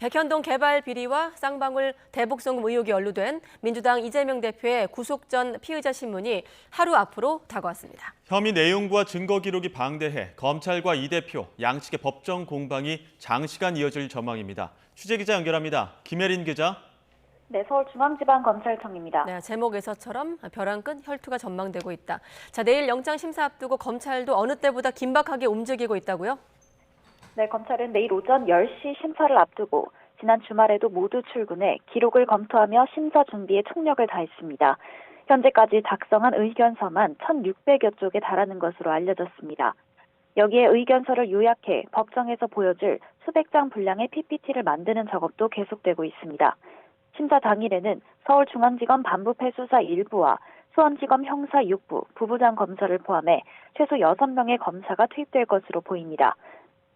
백현동 개발 비리와 쌍방울 대북 송금 의혹이 연루된 민주당 이재명 대표의 구속 전 피의자 신문이 하루 앞으로 다가왔습니다. 혐의 내용과 증거 기록이 방대해 검찰과 이 대표 양측의 법정 공방이 장시간 이어질 전망입니다. 취재기자 연결합니다. 김혜린 기자. 네, 서울중앙지방검찰청입니다. 네, 제목에서처럼 벼랑 끝 혈투가 전망되고 있다. 자, 내일 영장 심사 앞두고 검찰도 어느 때보다 긴박하게 움직이고 있다고요? 네, 검찰은 내일 오전 10시 심사를 앞두고 지난 주말에도 모두 출근해 기록을 검토하며 심사 준비에 총력을 다했습니다. 현재까지 작성한 의견서만 1,600여 쪽에 달하는 것으로 알려졌습니다. 여기에 의견서를 요약해 법정에서 보여줄 수백 장 분량의 PPT를 만드는 작업도 계속되고 있습니다. 심사 당일에는 서울중앙지검 반부패수사 1부와 수원지검 형사 6부, 부부장 검사를 포함해 최소 6명의 검사가 투입될 것으로 보입니다.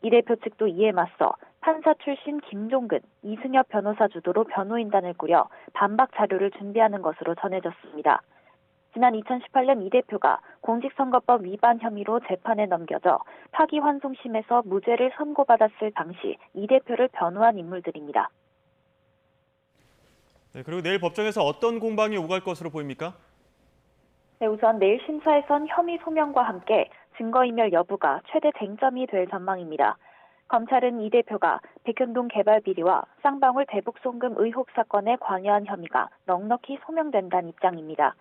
이 대표 측도 이에 맞서 판사 출신 김종근, 이승엽 변호사 주도로 변호인단을 꾸려 반박 자료를 준비하는 것으로 전해졌습니다. 지난 2018년 이 대표가 공직선거법 위반 혐의로 재판에 넘겨져 파기환송심에서 무죄를 선고받았을 당시 이 대표를 변호한 인물들입니다. 네, 그리고 내일 법정에서 어떤 공방이 오갈 것으로 보입니까? 네, 우선 내일 심사에선 혐의 소명과 함께 증거인멸 여부가 최대 쟁점이 될 전망입니다. 검찰은 이 대표가 백현동 개발 비리와 쌍방울 대북 송금 의혹 사건에 관여한 혐의가 넉넉히 소명된다는 입장입니다.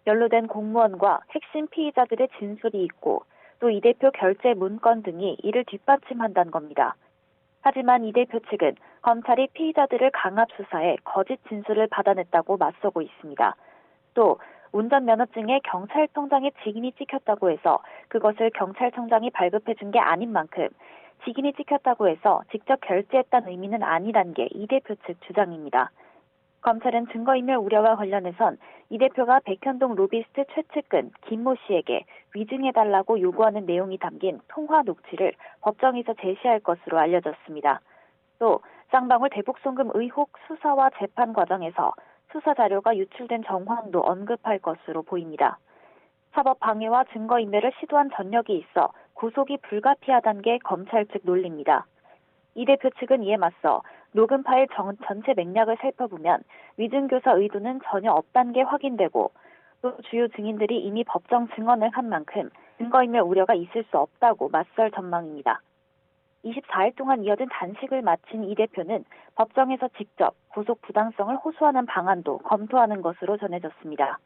연루된 공무원과 핵심 피의자들의 진술이 있고 또 이 대표 결제 문건 등이 이를 뒷받침한다는 겁니다. 하지만 이 대표 측은 검찰이 피의자들을 강압 수사해 거짓 진술을 받아냈다고 맞서고 있습니다. 또 운전면허증에 경찰청장의 직인이 찍혔다고 해서 그것을 경찰청장이 발급해준 게 아닌 만큼 직인이 찍혔다고 해서 직접 결제했다는 의미는 아니란 게 이 대표 측 주장입니다. 검찰은 증거인멸 우려와 관련해선 이 대표가 백현동 로비스트 최측근 김모 씨에게 위증해달라고 요구하는 내용이 담긴 통화 녹취를 법정에서 제시할 것으로 알려졌습니다. 또 쌍방울 대북송금 의혹 수사와 재판 과정에서 수사 자료가 유출된 정황도 언급할 것으로 보입니다. 사법 방해와 증거인멸을 시도한 전력이 있어 구속이 불가피하다는 게 검찰 측 논리입니다. 이 대표 측은 이에 맞서 녹음 파일 전체 맥락을 살펴보면 위증교사 의도는 전혀 없다는 게 확인되고 또 주요 증인들이 이미 법정 증언을 한 만큼 증거인멸 우려가 있을 수 없다고 맞설 전망입니다. 24일 동안 이어진 단식을 마친 이 대표는 법정에서 직접 구속 부당성을 호소하는 방안도 검토하는 것으로 전해졌습니다.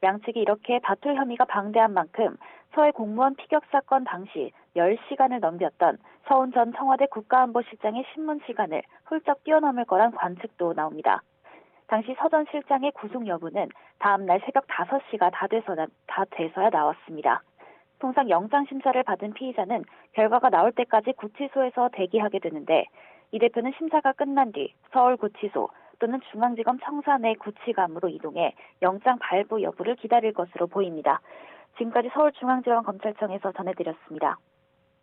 양측이 이렇게 다툴 혐의가 방대한 만큼 서해 공무원 피격 사건 당시 10시간을 넘겼던 서훈 전 청와대 국가안보실장의 신문 시간을 훌쩍 뛰어넘을 거란 관측도 나옵니다. 당시 서 전 실장의 구속 여부는 다음 날 새벽 5시가 다 돼서야 나왔습니다. 통상 영장 심사를 받은 피의자는 결과가 나올 때까지 구치소에서 대기하게 되는데 이 대표는 심사가 끝난 뒤 서울구치소 또는 중앙지검 청사 내 구치감으로 이동해 영장 발부 여부를 기다릴 것으로 보입니다. 지금까지 서울중앙지방검찰청에서 전해드렸습니다.